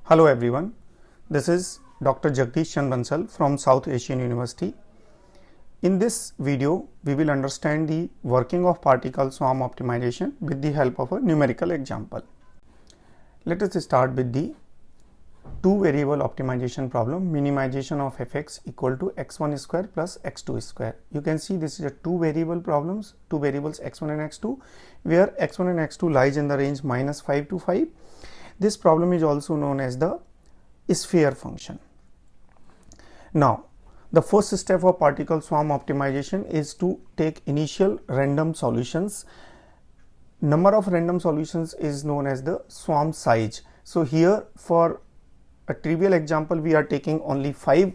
Hello everyone, this is Dr. Jagdish Bansal from South Asian University. In this video, we will understand the working of particle swarm optimization with the help of a numerical example. Let us start with the two variable optimization problem, minimization of fx equal to x1 square plus x2 square. You can see this is a two variable problems, two variables x1 and x2, where x1 and x2 lies in the range -5 to 5. This problem is also known as the sphere function. Now, the first step of particle swarm optimization is to take initial random solutions. Number of random solutions is known as the swarm size. So here, for a trivial example, we are taking only 5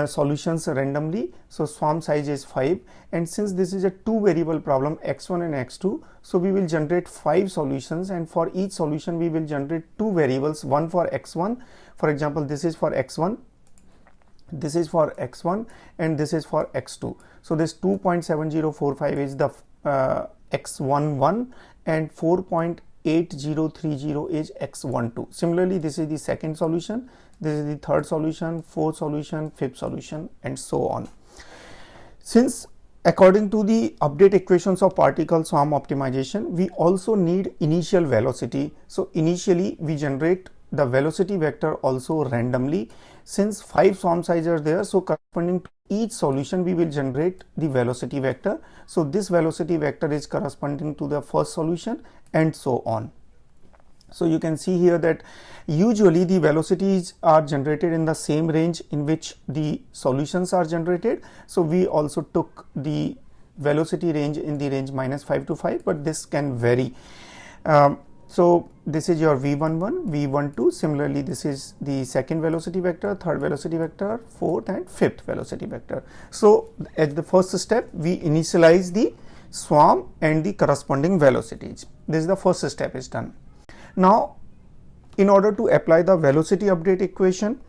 solutions randomly. So swarm size is 5, and since this is a two variable problem x1 and x2, so we will generate 5 solutions, and for each solution we will generate two variables, one for x1, for example this is for x1, this is for x1, and this is for x2. So this 2.7045 is the x11 and 4.8030 is x12. Similarly, this is the second solution, this is the third solution, fourth solution, fifth solution, and so on. Since according to the update equations of particle swarm optimization, we also need initial velocity. So initially we generate the velocity vector also randomly. Since 5 swarm sizes are there, so corresponding to each solution we will generate the velocity vector. So this velocity vector is corresponding to the first solution, and so on. So you can see here that usually the velocities are generated in the same range in which the solutions are generated. So we also took the velocity range in the range -5 to 5, but this can vary. So this is your v11, v12. Similarly, this is the second velocity vector, third velocity vector, fourth and fifth velocity vector. So at the first step, we initialize the swarm and the corresponding velocities. This is the first step is done. Now, in order to apply the velocity update equation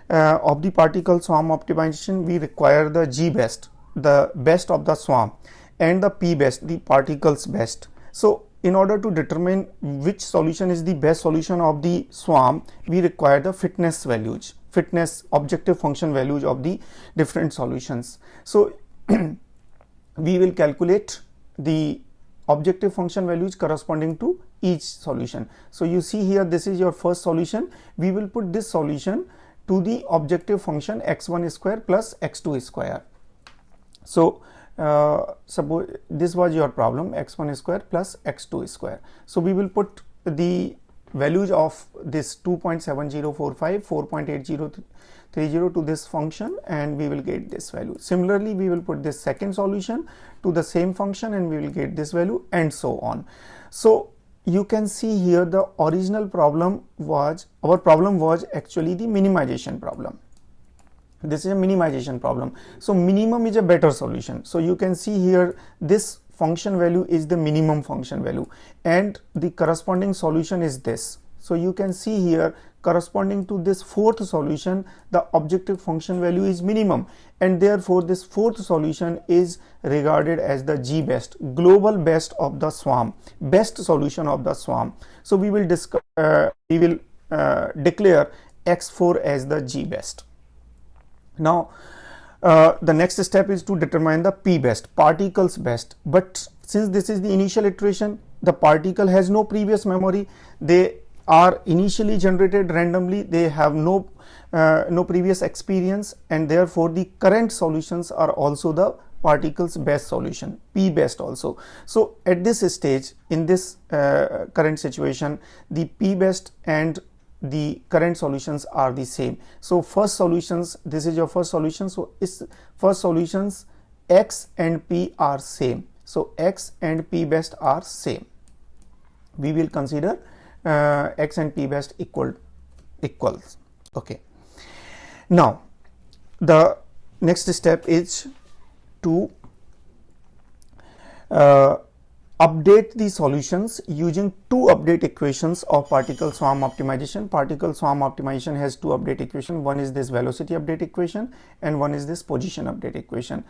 of the particle swarm optimization, we require the G best, the best of the swarm, and the P best, the particles best. So in order to determine which solution is the best solution of the swarm, we require the fitness values, fitness objective function values of the different solutions. So we will calculate the objective function values corresponding to each solution. So you see here, this is your first solution. We will put this solution to the objective function x1 square plus x2 square. So suppose this was your problem, x1 square plus x2 square. So we will put the values of this 2.7045, 4.8030 to this function, and we will get this value. Similarly, we will put this second solution to the same function and we will get this value, and so on. So you can see here the original problem was, our problem was actually the minimization problem. This is a minimization problem. So minimum is a better solution. So you can see here this function value is the minimum function value, and the corresponding solution is this. So you can see here, corresponding to this fourth solution, the objective function value is minimum, and therefore this fourth solution is regarded as the G best, global best of the swarm, best solution of the swarm. So we will declare x4 as the G best. Now the next step is to determine the P best, particles best. But since this is the initial iteration, the particle has no previous memory, they are initially generated randomly, they have no previous experience, and therefore the current solutions are also the particles best solution, P best also. So at this stage, in this current situation, the P best and the current solutions are the same. So first solutions, this is your first solution, so its first solutions x and p are same. So x and p best are same. We will consider x and p best equals. Okay. Now the next step is to update the solutions using two update equations of particle swarm optimization. Particle swarm optimization has two update equations. One is this velocity update equation and one is this position update equation.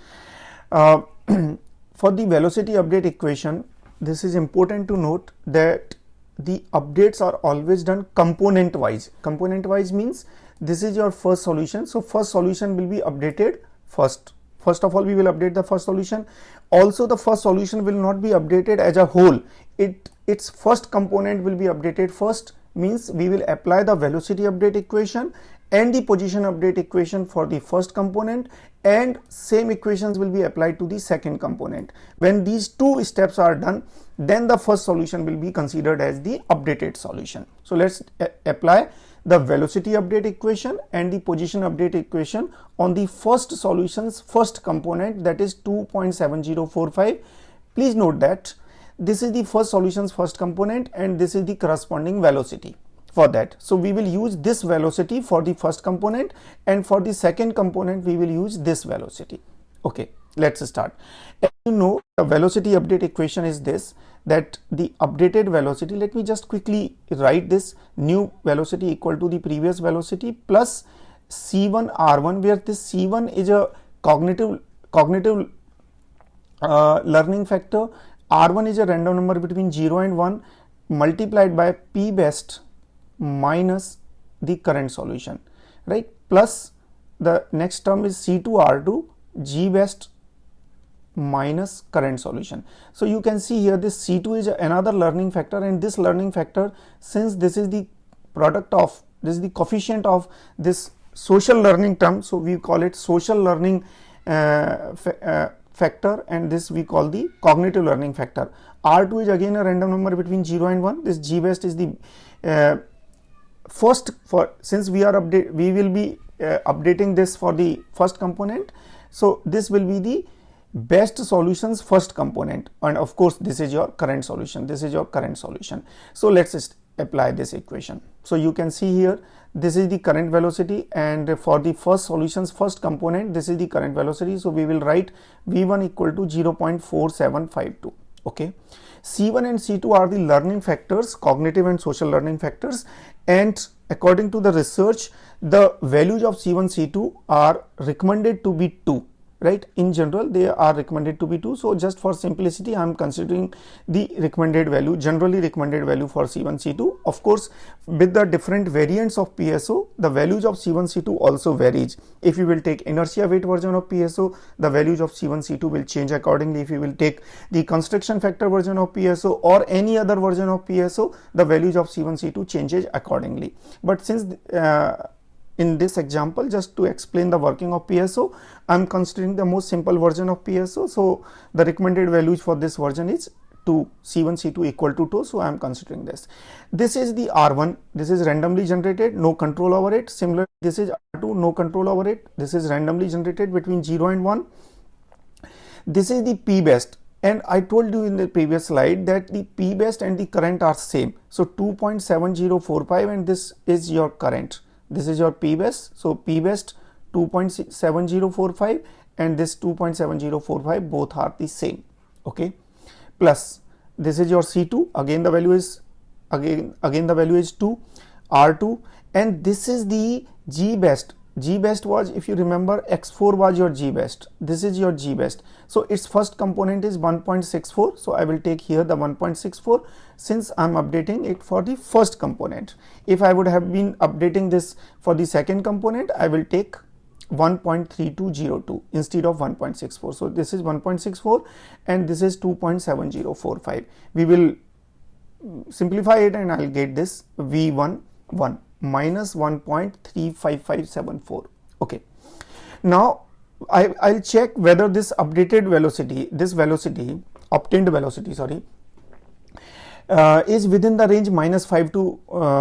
For the velocity update equation, this is important to note that the updates are always done component wise. Component wise means this is your first solution. So first solution will be updated first. First of all, we will update the first solution. Also, the first solution will not be updated as a whole. Its first component will be updated first, means we will apply the velocity update equation and the position update equation for the first component, and same equations will be applied to the second component. When these two steps are done, then the first solution will be considered as the updated solution. So let's apply the velocity update equation and the position update equation on the first solution's first component, that is 2.7045. Please note that this is the first solution's first component and this is the corresponding velocity for that. So we will use this velocity for the first component, and for the second component we will use this velocity. Okay, let's start. As you know, the velocity update equation is this, that the updated velocity, let me just quickly write this, new velocity equal to the previous velocity plus C1 R1, where this C1 is a cognitive learning factor, R1 is a random number between 0 and 1 multiplied by P best minus the current solution, right? Plus the next term is C2 R2 G best minus current solution. So you can see here this C2 is another learning factor, and this learning factor, since this is the product of, this is the coefficient of this social learning term, so we call it social learning factor, and this we call the cognitive learning factor. R2 is again a random number between 0 and 1. This G best is the first, for since we will be updating this for the first component, so this will be the best solution's first component, and of course this is your current solution, this is your current solution. So let's just apply this equation. So you can see here this is the current velocity, and for the first solution's first component this is the current velocity, so we will write V1 equal to 0.4752. okay, C1 and C2 are the learning factors, cognitive and social learning factors, and according to the research the values of C1 C2 are recommended to be 2, right? In general they are recommended to be 2, so just for simplicity I am considering the recommended value, generally recommended value for C1 C2. Of course, with the different variants of PSO, the values of C1 C2 also varies. If you will take inertia weight version of PSO, the values of C1 C2 will change accordingly. If you will take the construction factor version of PSO or any other version of PSO, the values of C1 C2 changes accordingly. But since in this example, just to explain the working of PSO, I am considering the most simple version of PSO. So the recommended values for this version is 2, C1 C2 equal to 2. So I am considering this. This is the R1. This is randomly generated, no control over it. Similarly, this is R2, no control over it. This is randomly generated between 0 and 1. This is the P best. And I told you in the previous slide that the P best and the current are same. So 2.7045, and this is your current. This is your P best. So P best 2.7045 and this 2.7045, both are the same. Okay. Plus this is your C2. Again the value is again the value is 2, R2, and this is the G best. G best was, if you remember, X4 was your G best. This is your G best. So its first component is 1.64. So I will take here the 1.64 since I am updating it for the first component. If I would have been updating this for the second component, I will take 1.3202 instead of 1.64. So this is 1.64 and this is 2.7045. We will simplify it and I will get this V11 minus 1.35574. Okay. Now I'll check whether this updated velocity, obtained velocity, sorry, is within the range -5 to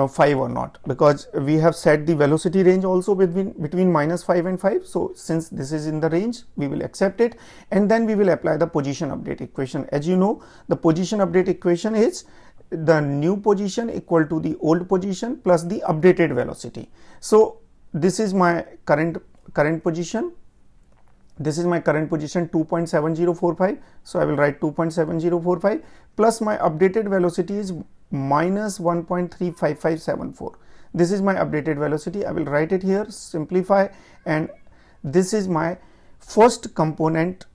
5 or not, because we have set the velocity range also between -5 and 5. So since this is in the range, we will accept it, and then we will apply the position update equation. As you know, the position update equation is the new position equal to the old position plus the updated velocity. So this is my current position. This is my current position 2.7045. So I will write 2.7045 plus my updated velocity is minus 1.35574. This is my updated velocity. I will write it here, simplify, and this is my first component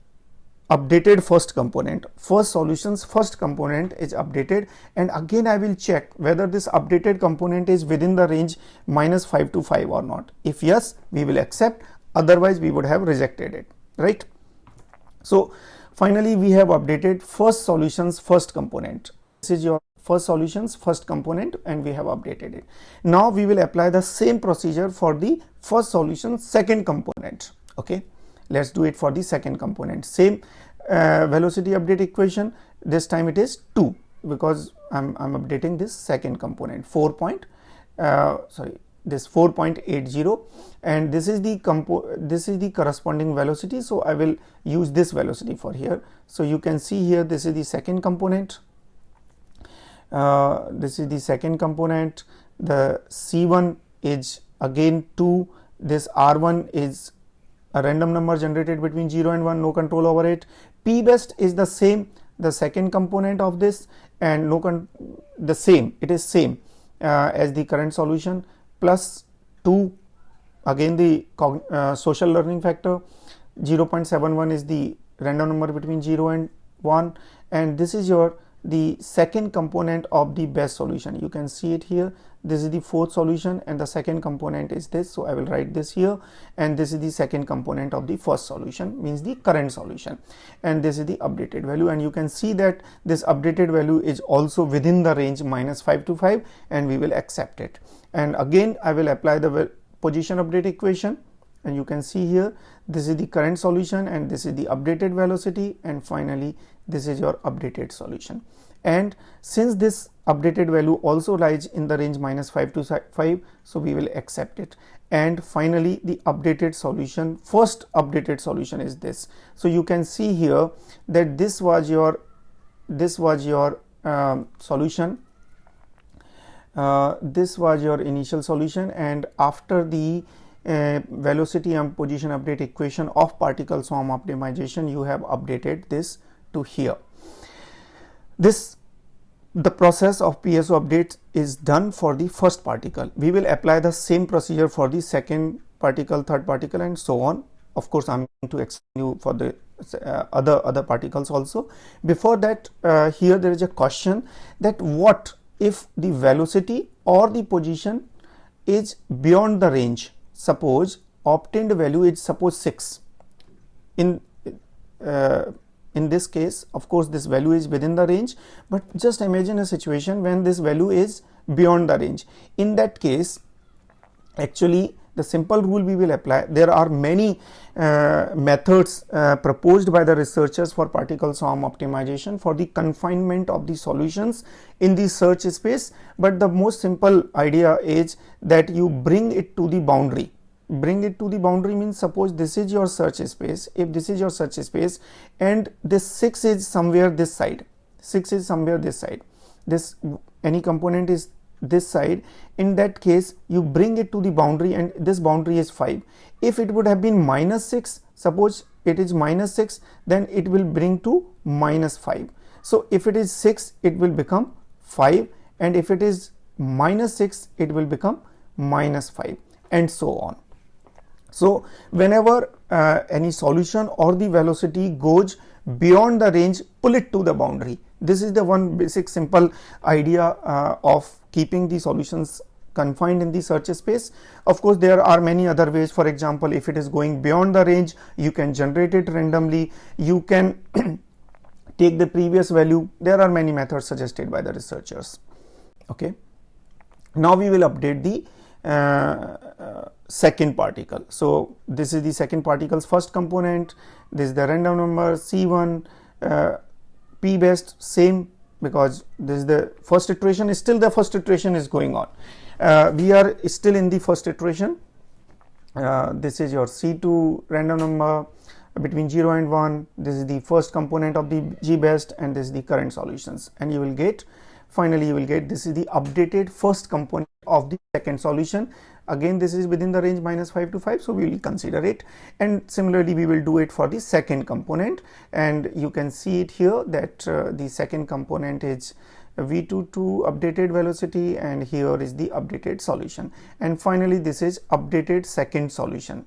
updated first component. First solution's first component is updated, and again I will check whether this updated component is within the range -5 to 5 or not. If yes, we will accept, otherwise we would have rejected it, right? So finally we have updated first solution's first component. This is your first solution's first component and we have updated it. Now we will apply the same procedure for the first solution's second component. Okay, let's do it for the second component. Same velocity update equation. This time it is 2 because I'm updating this second component 4.80, and this is the corresponding velocity, so I will use this velocity for here. So you can see here, this is the second component. This is the second component. The C1 is again 2. This R1 is a random number generated between 0 and 1, no control over it. P best is the same, the second component of this, and it is same as the current solution, plus 2, again the social learning factor. 0.71 is the random number between 0 and 1, and this is the second component of the best solution. You can see it here. This is the fourth solution and the second component is this, so I will write this here, and this is the second component of the first solution, means the current solution, and this is the updated value, and you can see that this updated value is also within the range -5 to 5, and we will accept it. And again I will apply the position update equation, and you can see here, this is the current solution and this is the updated velocity, and finally this is your updated solution. And since this updated value also lies in the range -5 to 5, so we will accept it. And finally the updated solution, first updated solution is this. So you can see here that this was your solution. This was your initial solution, and after the velocity and position update equation of particle swarm optimization, you have updated this to here. The process of PSO update is done for the first particle. We will apply the same procedure for the second particle, third particle, and so on. Of course, I'm going to explain you for the other particles also. Before that, here there is a question that what if the velocity or the position is beyond the range. Suppose obtained value is 6. In this case, of course, this value is within the range, but just imagine a situation when this value is beyond the range. In that case, actually the simple rule we will apply. There are many methods proposed by the researchers for particle swarm optimization for the confinement of the solutions in the search space, but the most simple idea is that you bring it to the boundary. Bring it to the boundary means, suppose this is your search space. If this is your search space and this 6 is somewhere this side, this any component is this side, in that case you bring it to the boundary, and this boundary is 5. If it would have been -6, suppose it is -6, then it will bring to -5. So if it is 6, it will become 5, and if it is -6, it will become -5, and so on. So whenever any solution or the velocity goes beyond the range, pull it to the boundary. This is the one basic simple idea of keeping the solutions confined in the search space. Of course, there are many other ways. For example, if it is going beyond the range, you can generate it randomly. You can take the previous value. There are many methods suggested by the researchers. Okay. Now we will update the second particle. So this is the second particle's first component. This is the random number C1, P best same, because this is the first iteration. Still the first iteration is going on. We are still in the first iteration. This is your C2 random number between 0 and 1. This is the first component of the G best, and this is the current solutions, and you will get, finally you will get, this is the updated first component of the second solution. Again, this is within the range -5 to 5, so we will consider it, and similarly we will do it for the second component, and you can see it here that the second component is V22 updated velocity, and here is the updated solution, and finally this is updated second solution.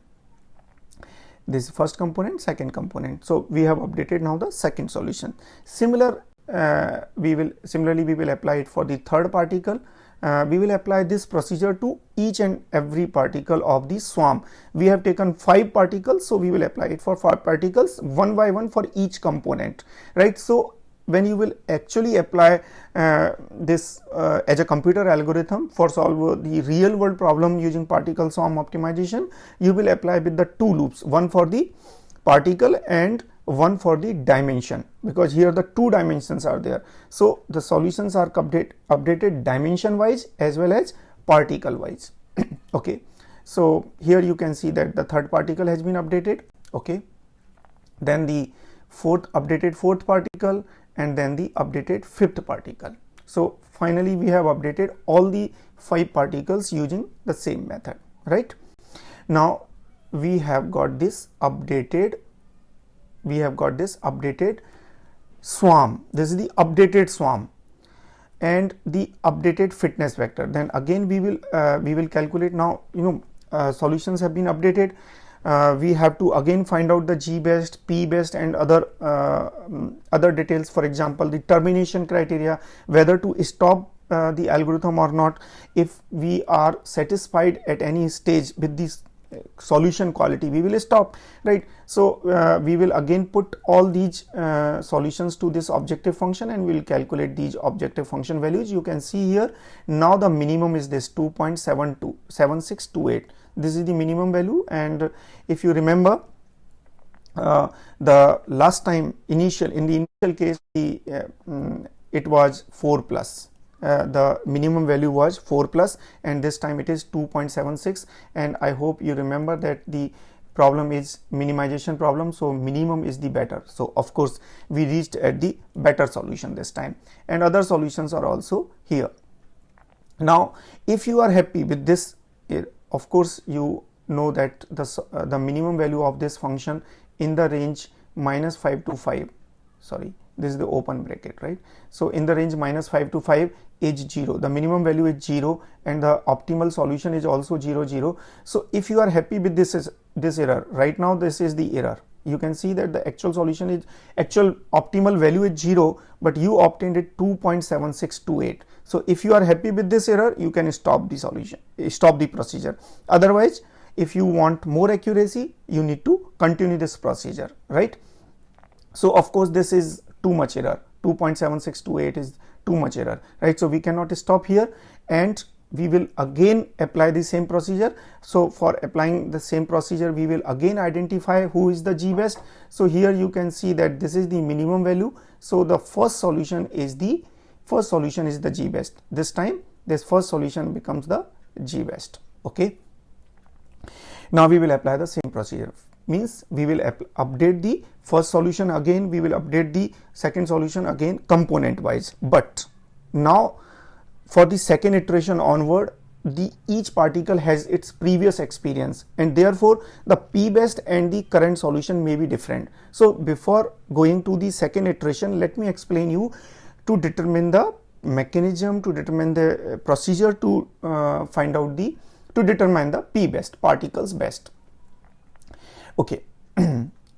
This first component, second component. So we have updated now the second solution. Similarly we will apply it for the third particle. We will apply this procedure to each and every particle of the swarm. We have taken 5 particles, so we will apply it for 5 particles one by one for each component, right? So when you will actually apply this as a computer algorithm for solve the real world problem using particle swarm optimization, you will apply with the 2 loops, one for the particle and one for the dimension, because here the 2 dimensions are there. So the solutions are updated dimension wise as well as particle wise. Okay, so here you can see that the third particle has been updated. Okay, then the updated fourth particle, and then the updated fifth particle. So finally we have updated all the 5 particles using the same method, right? Now we have got this updated swarm. This is the updated swarm and the updated fitness vector. Then again we will calculate now, solutions have been updated. We have to again find out the G best, P best and other details. For example, the termination criteria, whether to stop the algorithm or not, if we are satisfied at any stage with this solution quality, we will stop, right? So we will again put all these solutions to this objective function and we will calculate these objective function values. You can see here now the minimum is this 2.7628. This is the minimum value, and if you remember the last time in the initial case it was 4 plus. The minimum value was 4 plus, and this time it is 2.76, and I hope you remember that the problem is minimization problem, so minimum is the better. So of course we reached at the better solution this time, and other solutions are also here. Now if you are happy with this, of course you know that the minimum value of this function in the range -5 to 5, sorry, this is the open bracket, right? So in the range -5 to 5 is 0. The minimum value is 0 and the optimal solution is also 0, 0. So if you are happy with this error, right now this is the error. You can see that the actual solution is, actual optimal value is 0, but you obtained it 2.7628. So if you are happy with this error, you can stop the solution, stop the procedure. Otherwise, if you want more accuracy, you need to continue this procedure, right? So of course this is too much error. 2.7628 is too much error, right? So we cannot stop here, and we will again apply the same procedure. So for applying the same procedure, we will again identify who is the G best. So here you can see that this is the minimum value. So the first solution is the G best. This time this first solution becomes the G best. Okay. Now we will apply the same procedure. Means we will update the first solution again, we will update the second solution again component wise. But now for the second iteration onward, each particle has its previous experience, and therefore the P best and the current solution may be different. So before going to the second iteration, let me explain you to determine the mechanism, to determine the procedure to determine the P best, particles best. Okay.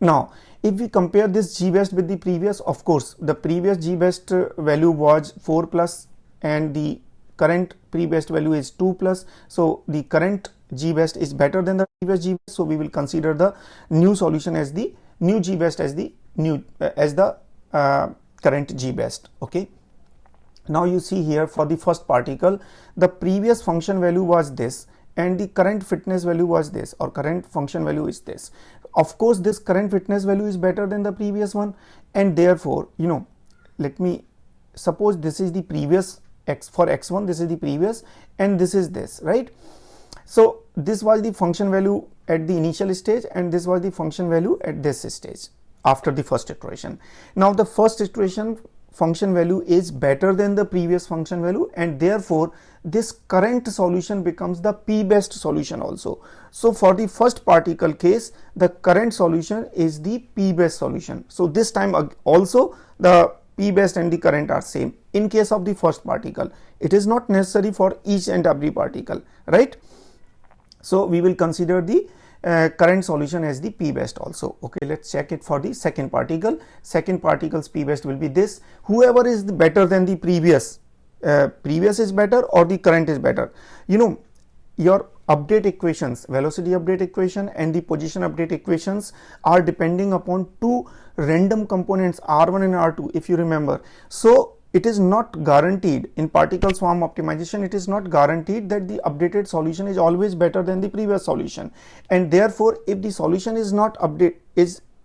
Now if we compare this G best with the previous, of course the previous G best value was 4 plus and the current pre best value is 2 plus. So the current G best is better than the previous G best, so we will consider the new solution as the new G best as the current G best. Okay. Now you see here for the first particle, the previous function value was this and the current fitness value was this, or current function value is this. Of course this current fitness value is better than the previous one, and therefore let me suppose this is the previous for x1, this is the previous, and this is this, right? So this was the function value at the initial stage and this was the function value at this stage after the first iteration. Now the first iteration function value is better than the previous function value, and therefore this current solution becomes the P best solution also. So for the first particle case, the current solution is the P best solution. So this time also the P best and the current are same in case of the first particle. It is not necessary for each and every particle, right? So we will consider the current solution as the p best also. Okay, let's check it for the second particle. Second particle's p best will be this. Whoever is better than the previous, previous is better or the current is better. You know, your update equations, velocity update equation and the position update equations are depending upon two random components r1 and r2, if you remember. So it is not guaranteed in particle swarm optimization, it is not guaranteed that the updated solution is always better than the previous solution, and therefore if the solution is not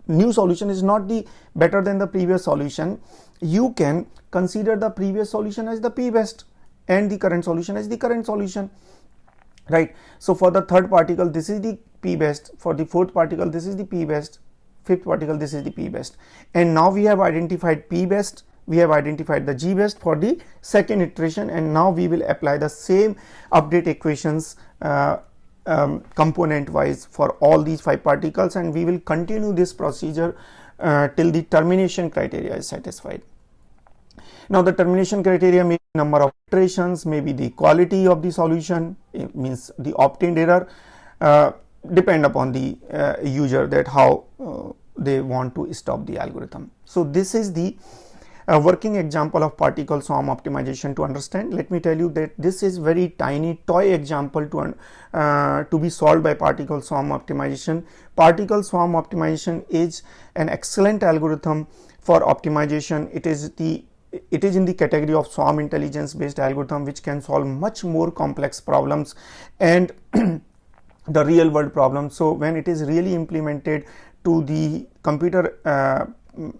new solution is not the better than the previous solution, you can consider the previous solution as the p best and the current solution as the current solution, right? So for the third particle this is the p best, for the fourth particle this is the p best, fifth particle this is the p best, and now we have identified p best, we have identified the g best for the second iteration, and now we will apply the same update equations component wise for all these 5 particles, and we will continue this procedure till the termination criteria is satisfied. Now the termination criteria may be number of iterations, maybe the quality of the solution, it means the obtained error, depend upon the user that how they want to stop the algorithm. So this is the working example of particle swarm optimization to understand. Let me tell you that this is very tiny toy example to be solved by particle swarm optimization. Particle swarm optimization is an excellent algorithm for optimization. It is in the category of swarm intelligence based algorithm which can solve much more complex problems and the real world problems. So when it is really implemented to the computer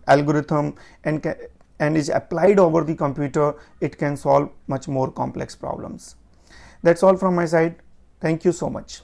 algorithm and is applied over the computer, it can solve much more complex problems. That's all from my side. Thank you so much.